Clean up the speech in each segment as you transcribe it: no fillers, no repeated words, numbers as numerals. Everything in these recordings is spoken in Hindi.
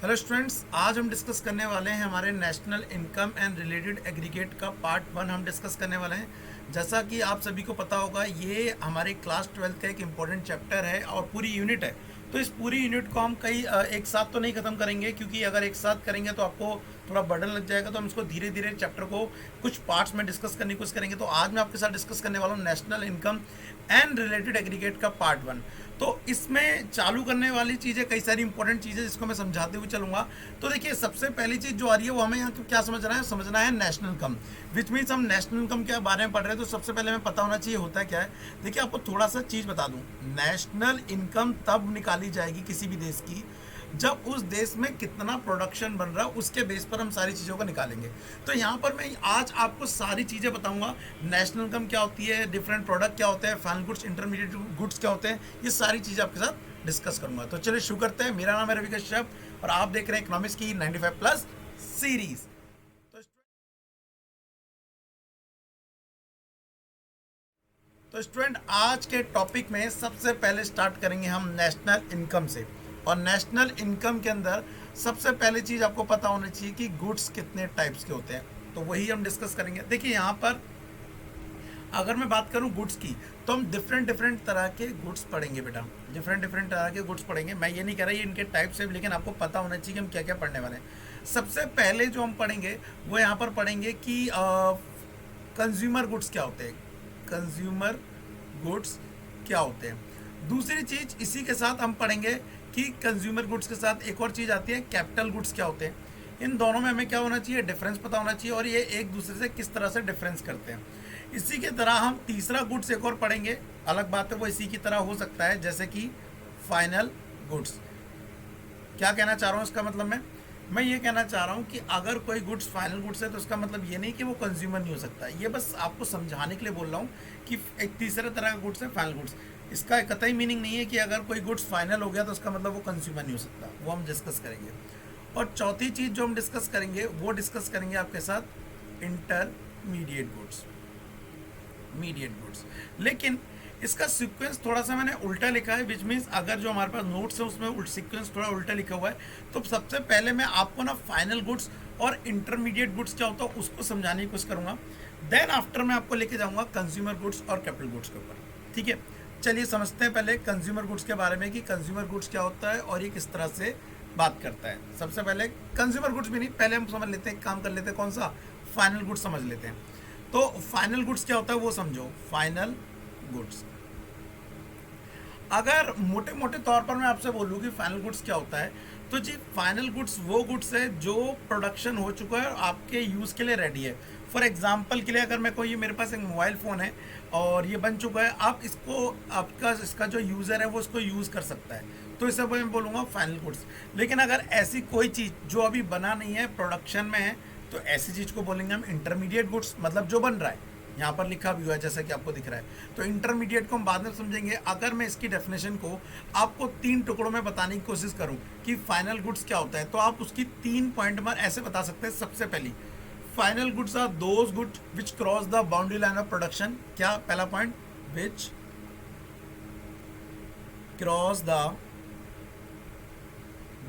हेलो स्टूडेंट्स, आज हम डिस्कस करने वाले हैं हमारे national income and related aggregate का पार्ट 1 हम डिस्कस करने वाले हैं। जैसा कि आप सभी को पता होगा, ये हमारे क्लास 12 का एक इम्पॉर्टेंट चैप्टर है और पूरी यूनिट है। तो इस पूरी यूनिट को हम एक साथ तो नहीं ख़त्म करेंगे, क्योंकि अगर एक साथ करेंगे तो आपको थोड़ा बर्डन लग जाएगा। तो हम इसको धीरे धीरे चैप्टर को कुछ पार्ट्स में डिस्कस करने की कोशिश करेंगे। तो आज मैं आपके साथ डिस्कस करने वाला हूँ national income and related aggregate का पार्ट 1। तो इसमें चालू करने वाली चीज़ें कई सारी इंपॉर्टेंट चीज़ें जिसको मैं समझाते हुए चलूँगा। तो देखिए, सबसे पहली चीज़ जो आ रही है वो हमें यहाँ क्या समझना है नेशनल इनकम, विच मीन्स हम नेशनल इनकम के बारे में पढ़ रहे हैं। तो सबसे पहले हमें पता होना चाहिए होता क्या है। देखिए, आपको थोड़ा सा चीज़ बता दूँ, नेशनल इनकम तब निकाली जाएगी किसी भी देश की जब उस देश में कितना प्रोडक्शन बन रहा है, उसके बेस पर हम सारी चीज़ों को निकालेंगे। तो यहाँ पर मैं आज आपको सारी चीज़ें बताऊंगा। नेशनल इनकम क्या होती है, डिफरेंट प्रोडक्ट क्या होते हैं, फाइनल गुड्स, इंटरमीडिएट गुड्स क्या होते हैं, ये सारी चीज़ें आपके साथ डिस्कस करूंगा। तो चलिए शुरू करते हैं। मेरा नाम है रवि कश्यप और आप देख रहे हैं इकोनॉमिक्स की 95 प्लस सीरीज। तो स्टूडेंट, आज के टॉपिक में सबसे पहले स्टार्ट करेंगे हम नेशनल इनकम से। और नेशनल इनकम के अंदर सबसे पहले चीज़ आपको पता होना चाहिए कि गुड्स कितने टाइप्स के होते हैं। तो वही हम डिस्कस करेंगे। देखिए, यहाँ पर अगर मैं बात करूँ गुड्स की, तो हम डिफरेंट डिफरेंट तरह के गुड्स पढ़ेंगे बेटा, डिफरेंट डिफरेंट तरह के गुड्स पढ़ेंगे। मैं ये नहीं कह रहा ये इनके टाइप्स है, लेकिन आपको पता होना चाहिए कि हम क्या क्या पढ़ने वाले हैं। सबसे पहले जो हम पढ़ेंगे वो यहाँ पर पढ़ेंगे कि कंज्यूमर गुड्स क्या होते हैं, कंज्यूमर गुड्स क्या होते हैं। दूसरी चीज़ इसी के साथ हम पढ़ेंगे कि कंज्यूमर गुड्स के साथ एक और चीज़ आती है, कैपिटल गुड्स क्या होते हैं। इन दोनों में हमें क्या होना चाहिए, डिफरेंस पता होना चाहिए, और ये एक दूसरे से किस तरह से डिफरेंस करते हैं। इसी की तरह हम तीसरा गुड्स एक और पढ़ेंगे, अलग बात है वो इसी की तरह हो सकता है, जैसे कि फाइनल गुड्स। क्या कहना चाह रहा हूँ इसका मतलब मैं ये कहना चाह रहा हूँ कि अगर कोई गुड्स फाइनल गुड्स है तो उसका मतलब ये नहीं कि वो कंज्यूमर नहीं हो सकता। ये बस आपको समझाने के लिए बोल रहा हूँ कि एक तीसरे तरह का गुड्स है फाइनल गुड्स। इसका कतई मीनिंग नहीं है कि अगर कोई गुड्स फाइनल हो गया तो उसका मतलब वो कंज्यूमर नहीं हो सकता। वो हम डिस्कस करेंगे। और चौथी चीज़ जो हम डिस्कस करेंगे वो डिस्कस करेंगे आपके साथ इंटरमीडिएट गुड्स, मीडिएट गुड्स। लेकिन इसका सीक्वेंस थोड़ा सा मैंने उल्टा लिखा है, विच मीन्स अगर जो हमारे पास नोट्स है उसमें सीक्वेंस थोड़ा उल्टा लिखा हुआ है। तो सबसे पहले मैं आपको ना फाइनल गुड्स और इंटरमीडिएट गुड्स क्या होता है उसको समझाने की कोशिश करूंगा। देन आफ्टर मैं आपको लेके जाऊंगा कंज्यूमर गुड्स और कैपिटल गुड्स के ऊपर। ठीक है, चलिए समझते हैं पहले कंज्यूमर गुड्स के बारे में कि कंज्यूमर गुड्स क्या होता है और ये किस तरह से बात करता है। सबसे पहले कंज्यूमर गुड्स भी नहीं, पहले हम समझ लेते हैं, काम कर लेते हैं, कौन सा, फाइनल गुड्स समझ लेते हैं। तो फाइनल गुड्स क्या होता है वो समझो। फाइनल गुड्स, अगर मोटे मोटे तौर पर मैं आपसे बोलूँ कि फाइनल गुड्स क्या होता है, तो जी फाइनल गुड्स वो गुड्स है जो प्रोडक्शन हो चुका है और आपके यूज़ के लिए रेडी है। फॉर एग्जांपल के लिए, अगर मैं कोई, ये मेरे पास एक मोबाइल फ़ोन है और ये बन चुका है, आप इसको, आपका इसका जो यूज़र है वो इसको यूज़ कर सकता है, तो इसे मैं बोलूँगा फाइनल गुड्स। लेकिन अगर ऐसी कोई चीज़ जो अभी बना नहीं है, प्रोडक्शन में है, तो ऐसी चीज़ को बोलेंगे हम इंटरमीडिएट गुड्स, मतलब जो बन रहा है, यहाँ पर लिखा भी हुआ है जैसा कि आपको दिख रहा है। तो इंटरमीडिएट को हम बाद में समझेंगे। अगर मैं इसकी डेफिनेशन को आपको 3 टुकड़ों में बताने की कोशिश करूँ कि फाइनल गुड्स क्या होता है, तो आप उसकी 3 पॉइंट में ऐसे बता सकते हैं। सबसे पहली, final goods are those goods which cross the boundary line of production. क्या पहला point, which cross the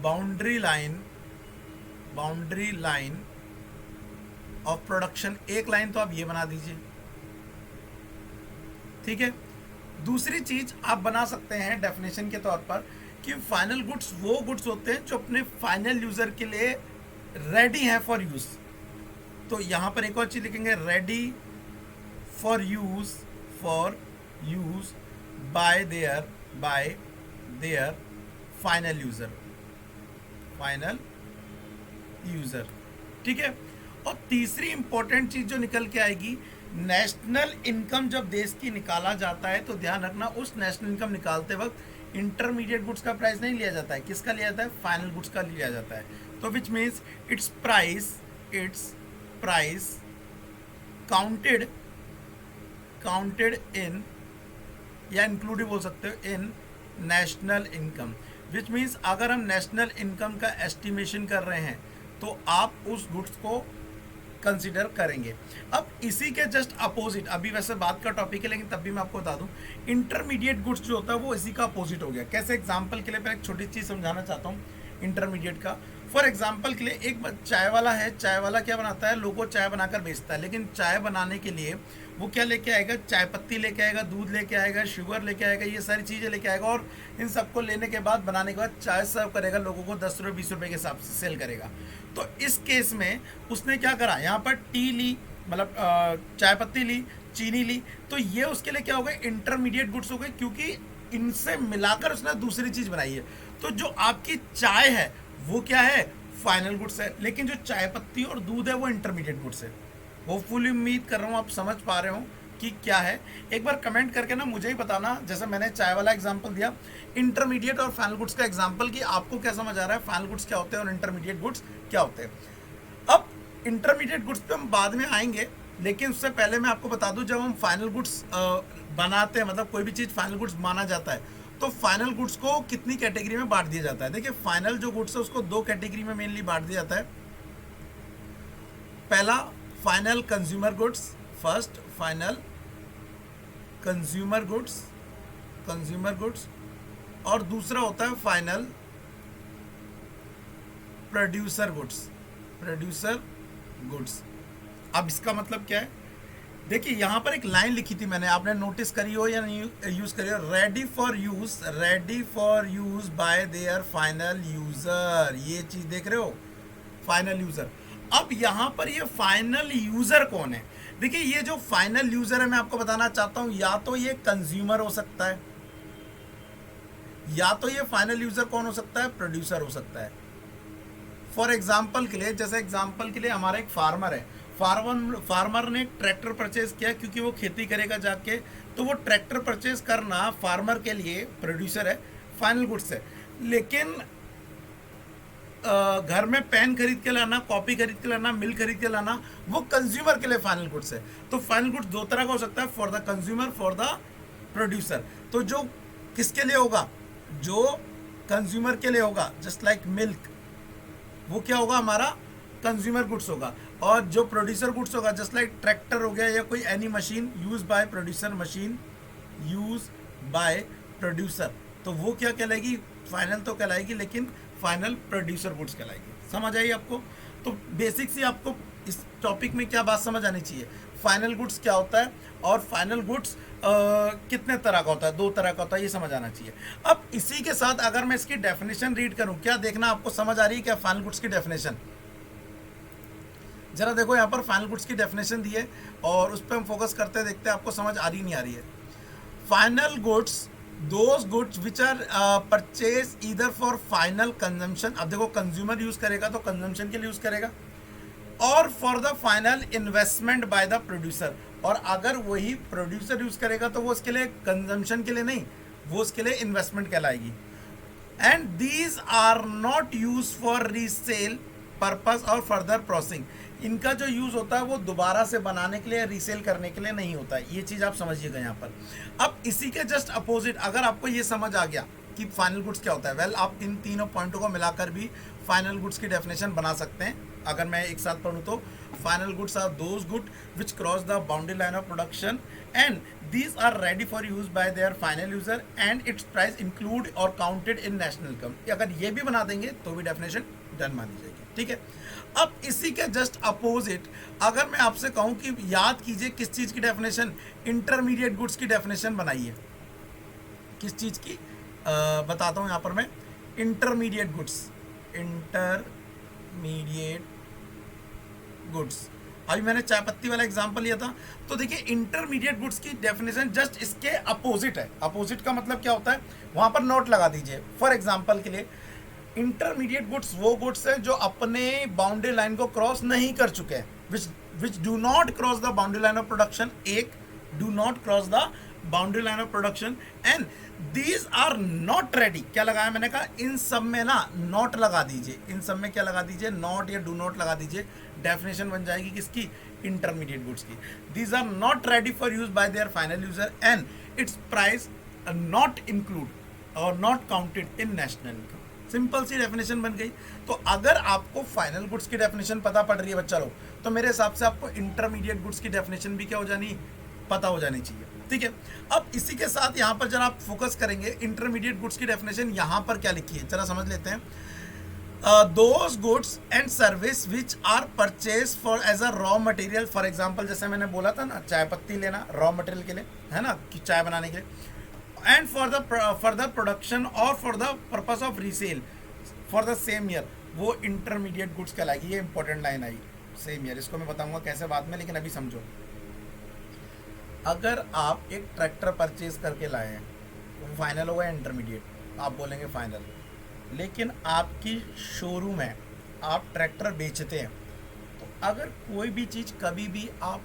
boundary line of production. एक लाइन तो आप ये बना दीजिए, ठीक है। दूसरी चीज आप बना सकते हैं डेफिनेशन के तौर पर कि फाइनल गुड्स वो गुड्स होते हैं जो अपने फाइनल यूजर के लिए रेडी हैं फॉर यूज। तो यहां पर एक और चीज लिखेंगे, ready for use by their final user, ठीक है। और तीसरी इंपॉर्टेंट चीज जो निकल के आएगी, नेशनल इनकम जब देश की निकाला जाता है तो ध्यान रखना, उस नेशनल इनकम निकालते वक्त इंटरमीडिएट गुड्स का प्राइस नहीं लिया जाता है। किसका लिया जाता है, फाइनल गुड्स का लिया जाता है। तो which means it's price counted in, या इंक्लूडिव बोल सकते हो, इन नेशनल इनकम। विच मीन्स अगर हम नेशनल इनकम का एस्टिमेशन कर रहे हैं तो आप उस गुड्स को कंसिडर करेंगे। अब इसी के जस्ट अपोजिट, अभी वैसे बात का टॉपिक है लेकिन तब भी मैं आपको बता दूं, इंटरमीडिएट गुड्स जो होता है वो इसी का अपोजिट हो गया। कैसे, एग्जांपल के लिए मैं एक छोटी चीज़ समझाना चाहता हूँ इंटरमीडिएट का। फॉर एग्जाम्पल के लिए एक चाय वाला है, चाय वाला क्या बनाता है, लोगों को चाय बनाकर बेचता है, लेकिन चाय बनाने के लिए वो क्या लेके आएगा, चाय पत्ती लेके आएगा, दूध लेके आएगा, शुगर लेके आएगा, ये सारी चीज़ें लेके आएगा, और इन सबको लेने के बाद बनाने के बाद चाय सर्व करेगा, लोगों को 10 रुपये 20 रुपये के हिसाब से सेल करेगा। तो इस केस में उसने क्या करा, यहाँ पर टी ली, मतलब चाय पत्ती ली, चीनी ली, तो ये उसके लिए क्या हो गए, इंटरमीडिएट गुड्स हो गए, क्योंकि इनसे मिलाकर उसने दूसरी चीज़ बनाई है। तो जो आपकी चाय है वो क्या है, फाइनल गुड्स है, लेकिन जो चाय पत्ती और दूध है वो इंटरमीडिएट गुड्स है। होपफुली उम्मीद कर रहा हूँ आप समझ पा रहे हो कि क्या है। एक बार कमेंट करके ना मुझे ही बताना, जैसे मैंने चाय वाला एग्जांपल दिया, इंटरमीडिएट और फाइनल गुड्स का एग्जांपल, कि आपको क्या समझ आ रहा है, फाइनल गुड्स क्या होते हैं और इंटरमीडिएट गुड्स क्या होते हैं। अब इंटरमीडिएट गुड्स पे हम बाद में आएंगे, लेकिन उससे पहले मैं आपको बता दूं, जब हम फाइनल गुड्स बनाते हैं, मतलब कोई भी चीज़ फाइनल गुड्स माना जाता है, तो फाइनल गुड्स को कितनी कैटेगरी में बांट दिया जाता है। देखिए, फाइनल जो गुड्स है उसको 2 कैटेगरी में मेनली बांट दिया जाता है। पहला final consumer goods, first final consumer goods, और दूसरा होता है फाइनल प्रोड्यूसर गुड्स। अब इसका मतलब क्या है, देखिए यहाँ पर एक लाइन लिखी थी मैंने, आपने नोटिस करी हो या नहीं यूज करी हो, ready for use by their final user, ये चीज देख रहे हो, फाइनल यूजर। अब यहाँ पर ये फाइनल यूजर कौन है, देखिए ये जो फाइनल यूजर है मैं आपको बताना चाहता हूं, या तो ये कंज्यूमर हो सकता है, या तो ये फाइनल यूजर कौन हो सकता है, प्रोड्यूसर हो सकता है। फॉर एग्जाम्पल के लिए, जैसे एग्जाम्पल के लिए हमारा एक फार्मर है, फार्मर ने ट्रैक्टर परचेज किया, क्योंकि वो खेती करेगा जाके, तो वो ट्रैक्टर परचेज करना फार्मर के लिए प्रोड्यूसर है, फाइनल गुड्स है। लेकिन घर में पेन खरीद के लाना, कॉपी खरीद के लाना, मिल खरीद के लाना, वो कंज्यूमर के लिए फाइनल गुड्स है। तो फाइनल गुड्स 2 तरह का हो सकता है, for the consumer, for the producer. तो जो किसके लिए होगा, जो कंज्यूमर के लिए होगा, जस्ट लाइक मिल्क, वो क्या होगा, हमारा कंज्यूमर गुड्स होगा। और जो प्रोड्यूसर गुड्स होगा, जस्ट लाइक ट्रैक्टर हो गया या कोई any machine use by producer, machine use by producer, तो वो क्या कहलाएगी, फाइनल तो कहलाएगी, लेकिन फाइनल प्रोड्यूसर गुड्स कहलाएगी। समझ आई आपको। तो बेसिक सी आपको इस टॉपिक में क्या बात समझ आनी चाहिए, फाइनल गुड्स क्या होता है और फाइनल गुड्स कितने तरह का होता है, 2 तरह का होता है, ये समझ आना चाहिए। अब इसी के साथ अगर मैं इसकी डेफिनेशन रीड करूं, क्या देखना आपको समझ आ रही है क्या फाइनल गुड्स की डेफिनेशन, जरा देखो यहाँ पर फाइनल गुड्स की डेफिनेशन दी है और उस पर हम फोकस करते हैं, देखते हैं आपको समझ आ रही नहीं आ रही है। Final goods those goods which are purchase either for final consumption, अब देखो कंज्यूमर यूज करेगा तो कंजम्पशन के लिए यूज करेगा, और for the final investment by the producer, और अगर वही प्रोड्यूसर यूज करेगा तो वो उसके लिए कंजम्पशन के लिए नहीं, वो उसके लिए इन्वेस्टमेंट कहलाएगी। And these are not use for resale purpose और फर्दर प्रोसेसिंग, इनका जो यूज होता है वो दोबारा से बनाने के लिए, रीसेल करने के लिए नहीं होता है, ये चीज आप समझिएगा यहाँ पर। अब इसी के जस्ट अपोजिट, अगर आपको ये समझ आ गया कि फाइनल गुड्स क्या होता है, वेल आप इन तीनों पॉइंटों को मिलाकर भी फाइनल गुड्स की डेफिनेशन बना सकते हैं। अगर मैं एक साथ पढ़ूँ तो, final goods are those good which cross the boundary line of production and these are ready for use by their final user and its price include or counted in national income। अगर ये भी बना देंगे तो भी डेफिनेशन डन मानी जाएगी, ठीक है। अब इसी के जस्ट अपोजिट अगर मैं आपसे कहूं कि याद कीजिए किस चीज की डेफिनेशन, इंटरमीडिएट गुड्स की डेफिनेशन बनाइए, किस चीज की बताता हूं यहां पर मैं, इंटरमीडिएट गुड्स। अभी मैंने चाय पत्ती वाला एग्जांपल लिया था, तो देखिए इंटरमीडिएट गुड्स की डेफिनेशन जस्ट इसके अपोजिट है। अपोजिट का मतलब क्या होता है, वहां पर नोट लगा दीजिए। फॉर एग्जांपल के लिए, इंटरमीडिएट गुड्स वो गुड्स हैं जो अपने बाउंड्री लाइन को क्रॉस नहीं कर चुके हैं, which do not cross the boundary line of production, do not cross the boundary line of production and these are not ready. क्या लगाया मैंने कहा, इन सब में ना नॉट लगा दीजिए, इन सब में क्या लगा दीजिए, नॉट या डू नॉट लगा दीजिए, डेफिनेशन बन जाएगी किसकी, इंटरमीडिएट गुड्स की। These are not ready for use by their final user and its price not include और not counted in national income. Simple सी डेफिनेशन बन गई। तो अगर आपको फाइनल गुड्स की डेफिनेशन पता पड़ रही है बच्चा लोग, तो मेरे हिसाब से आपको इंटरमीडिएट गुड्स की डेफिनेशन भी क्या हो जानी, पता हो जानी चाहिए, ठीक है। अब इसी के साथ यहाँ पर जरा आप फोकस करेंगे, इंटरमीडिएट गुड्स की डेफिनेशन यहाँ पर क्या लिखी है जरा समझ लेते हैं। Those goods and service which are purchase for as a raw material. For example जैसे मैंने बोला था ना, चाय पत्ती लेना रॉ मटेरियल के लिए, है ना, कि चाय बनाने के लिए, एंड फॉर द प्रोडक्शन और for the purpose of resale for the same year, वो इंटरमीडिएट गुड्स कहलाएगी। ये इंपॉर्टेंट लाइन आई, सेम ईयर, इसको मैं बताऊंगा कैसे बाद में, लेकिन अभी समझो। अगर आप एक ट्रैक्टर परचेज करके लाए हैं, वो फाइनल होगा इंटरमीडिएट, आप बोलेंगे फाइनल। लेकिन आपकी शोरूम है, आप ट्रैक्टर बेचते हैं, तो अगर कोई भी चीज़ कभी भी आप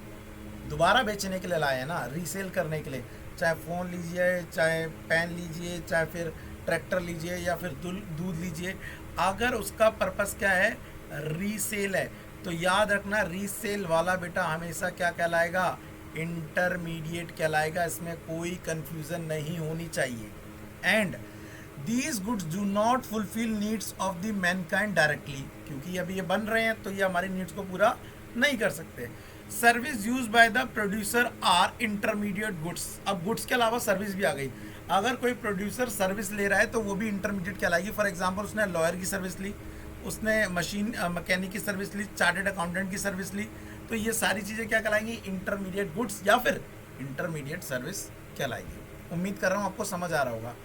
दोबारा बेचने के लिए लाए हैं ना, रीसेल करने के लिए, चाहे फ़ोन लीजिए, चाहे पेन लीजिए, चाहे फिर ट्रैक्टर लीजिए, या फिर दूध लीजिए, अगर उसका पर्पस क्या है, रीसेल है, तो याद रखना रीसेल वाला बेटा हमेशा क्या कहलाएगा, इंटरमीडिएट कहलाएगा। इसमें कोई कंफ्यूजन नहीं होनी चाहिए। And these goods do not fulfil needs of the Mankind directly, क्योंकि अभी ये बन रहे हैं तो ये हमारी नीड्स को पूरा नहीं कर सकते। Service use by the producer are intermediate goods. अब गुड्स के अलावा सर्विस भी आ गई। अगर कोई प्रोड्यूसर सर्विस ले रहा है तो वो भी इंटरमीडिएट कहलाएगी। फॉर एग्जाम्पल उसने लॉयर की सर्विस ली, उसने मशीन मैकेनिक की सर्विस ली, चार्टेड अकाउंटेंट की सर्विस ली, तो ये सारी चीज़ें क्या कहलाएंगी, इंटरमीडिएट गुड्स या फिर इंटरमीडिएट सर्विस कहलाएगी। उम्मीद कर रहा हूँ आपको समझ आ रहा होगा।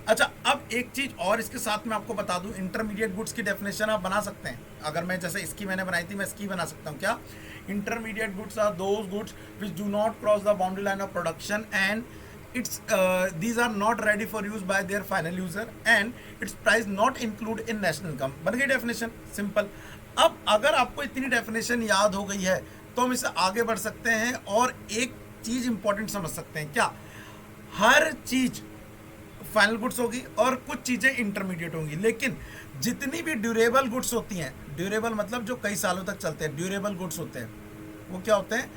अच्छा, अब एक चीज़ और इसके साथ मैं आपको बता दूं, इंटरमीडिएट गुड्स की डेफिनेशन आप बना सकते हैं। अगर मैं जैसे इसकी मैंने बनाई थी, मैं इसकी बना सकता हूँ। क्या, intermediate goods are those goods which do not cross the boundary line of production and it's these are not ready for use by their final user and its price not include in national income। बन गई डेफिनेशन, सिंपल। अब अगर आपको इतनी डेफिनेशन याद हो गई है तो हम इससे आगे बढ़ सकते हैं और एक चीज इंपॉर्टेंट समझ सकते हैं। क्या, हर चीज फाइनल गुड्स होगी और कुछ चीजें इंटरमीडिएट होंगी, लेकिन जितनी भी ड्यूरेबल गुड्स होती हैं, ड्यूरेबल मतलब जो कई सालों तक चलते हैं, ड्यूरेबल गुड्स होते हैं, वो क्या होते हैं,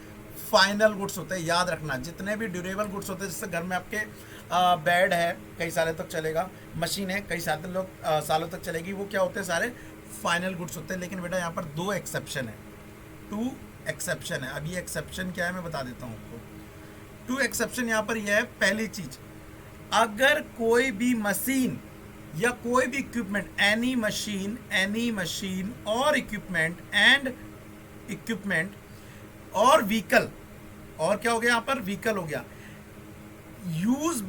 फाइनल गुड्स होते हैं। याद रखना, जितने भी ड्यूरेबल गुड्स होते हैं, जैसे घर में आपके बेड है, कई सालों तक चलेगा, मशीन है, कई सालों तक चलेगी, वो क्या होते हैं, सारे फाइनल गुड्स होते हैं। लेकिन बेटा यहाँ पर दो एक्सेप्शन है, टू एक्सेप्शन है। अब ये एक्सेप्शन क्या है मैं बता देता हूँ आपको। टू एक्सेप्शन यहाँ पर यह है, पहली चीज, अगर कोई भी मशीन या कोई भी इक्विपमेंट, एनी मशीन और इक्विपमेंट और व्हीकल, और क्या हो गया यहाँ पर, व्हीकल हो गया, use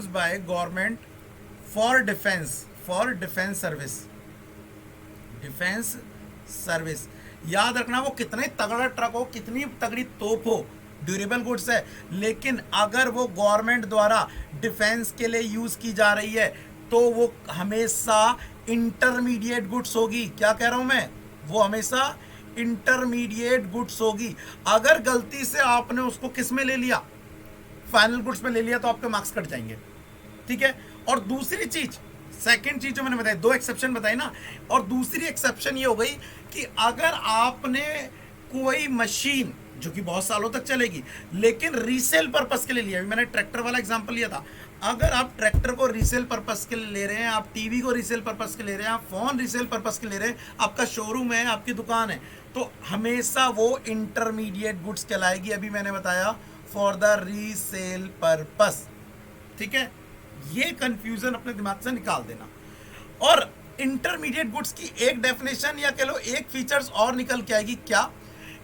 by government for defence service. याद रखना, वो कितने तगड़ा ट्रक हो, कितनी तगड़ी तोप हो, ड्यूरेबल गुड्स है, लेकिन अगर वो गवर्नमेंट द्वारा डिफेंस के लिए यूज की जा रही है तो वो हमेशा इंटरमीडिएट गुड्स होगी। क्या कह रहा हूं मैं, वो हमेशा इंटरमीडिएट गुड्स होगी। अगर गलती से आपने उसको किस में ले लिया, फाइनल गुड्स में ले लिया, तो आपके मार्क्स कट जाएंगे। ठीक है। और दूसरी चीज, सेकंड चीज जो मैंने बताई, दो एक्सेप्शन बताई ना, और दूसरी एक्सेप्शन ये हो गई कि अगर आपने कोई मशीन जो कि बहुत सालों तक चलेगी लेकिन रीसेल पर्पस के लिए लिया, अभी मैंने ट्रैक्टर वाला एग्जांपल लिया था, अगर आप ट्रैक्टर को रीसेल पर्पस के लिए ले रहे हैं, आप टीवी को रीसेल पर्पस के ले रहे हैं, आप फोन रीसेल पर्पस के ले रहे हैं, आपका शोरूम है, आपकी दुकान है, तो हमेशा वो इंटरमीडिएट गुड्स कहलाएगी। अभी मैंने बताया फॉर द रीसेल पर्पस। ठीक है, ये कंफ्यूजन अपने दिमाग से निकाल देना। और इंटरमीडिएट गुड्स की एक डेफिनेशन या कह लो एक फीचर्स और निकल के आएगी। क्या,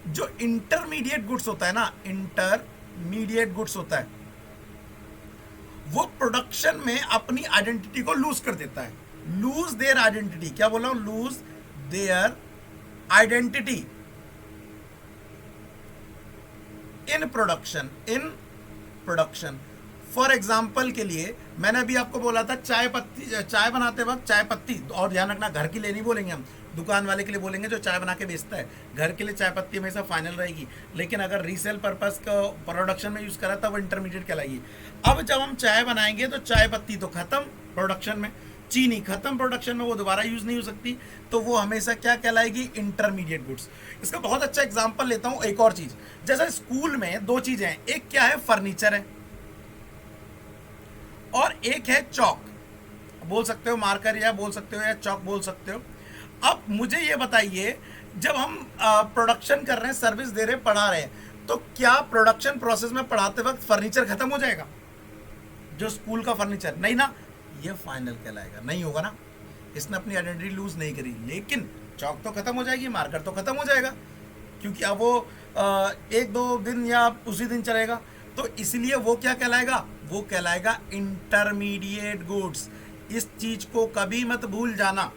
जो इंटरमीडिएट गुड्स होता है ना, इंटरमीडिएट गुड्स होता है, वो प्रोडक्शन में अपनी आइडेंटिटी को लूज कर देता है, लूज देयर आइडेंटिटी। क्या बोला हूं, lose their identity in production. For example के लिए मैंने अभी आपको बोला था, चाय बनाते वक्त चाय पत्ती, और ध्यान रखना घर के लिए नहीं बोलेंगे हम, दुकान वाले के लिए बोलेंगे जो चाय बना के बेचता है। घर के लिए चाय पत्ती हमेशा फाइनल रहेगी, लेकिन अगर रीसेल पर्पस का प्रोडक्शन में यूज करा था वो इंटरमीडिएट कहलाएगी। अब जब हम चाय बनाएंगे तो चाय पत्ती तो खत्म प्रोडक्शन में, चीनी खत्म प्रोडक्शन में, वो दोबारा यूज नहीं हो सकती, तो वो हमेशा क्या कहलाएगी, इंटरमीडिएट गुड्स। इसका बहुत अच्छा एग्जाम्पल लेता हूं, एक और चीज, जैसे स्कूल में दो चीजें हैं, एक क्या है, फर्नीचर है, और एक है चौक, बोल सकते हो मार्कर या बोल सकते हो या चौक बोल सकते हो। अब मुझे ये बताइए, जब हम प्रोडक्शन कर रहे हैं, सर्विस दे रहे हैं, पढ़ा रहे हैं, तो क्या प्रोडक्शन प्रोसेस में पढ़ाते वक्त फर्नीचर खत्म हो जाएगा, जो स्कूल का फर्नीचर? नहीं ना, ये फाइनल कहलाएगा, नहीं होगा ना। इसने अपनी आइडेंटिटी लूज नहीं करी, लेकिन चौक तो खत्म हो जाएगी, मार्कर तो खत्म हो जाएगा, क्योंकि अब वो एक दो दिन या उसी दिन चलेगा। तो इसलिए वो क्या कहलाएगा, वो कहलाएगा इंटरमीडिएट गुड्स। इस चीज को कभी मत भूल जाना,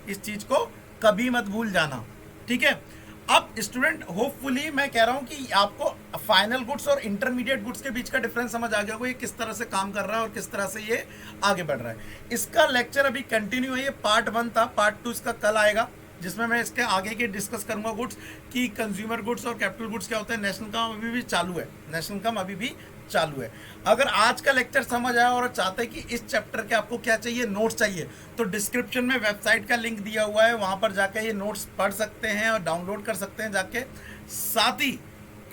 इस चीज को कभी मत भूल जाना, ठीक है। अब स्टूडेंट होपफुली मैं कह रहा हूं कि आपको फाइनल गुड्स और इंटरमीडिएट गुड्स के बीच का डिफरेंस समझ आ गया होगा, ये किस तरह से काम कर रहा है और किस तरह से ये आगे बढ़ रहा है। इसका लेक्चर अभी कंटिन्यू है, ये पार्ट 1 था, पार्ट 2 इसका कल आएगा, जिसमें मैं इसके आगे के डिस्कस करूंगा गुड्स कि कंज्यूमर गुड्स और कैपिटल गुड्स क्या होता है। नेशनल इनकम अभी भी चालू है, नेशनल इनकम अभी भी चालू है। अगर आज का लेक्चर समझ आया और चाहते हैं कि इस चैप्टर के आपको क्या चाहिए, नोट्स चाहिए, तो डिस्क्रिप्शन में वेबसाइट का लिंक दिया हुआ है, वहां पर जाके ये नोट्स पढ़ सकते हैं और डाउनलोड कर सकते हैं जाके। साथ ही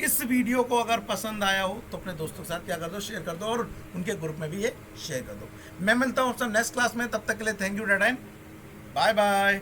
इस वीडियो को अगर पसंद आया हो तो अपने दोस्तों के साथ क्या कर दो, शेयर कर दो और उनके ग्रुप में भी ये शेयर कर दो। मैं मिलता हूँ नेक्स्ट क्लास में, तब तक के लिए थैंक यू, डेड एंड बाय बाय।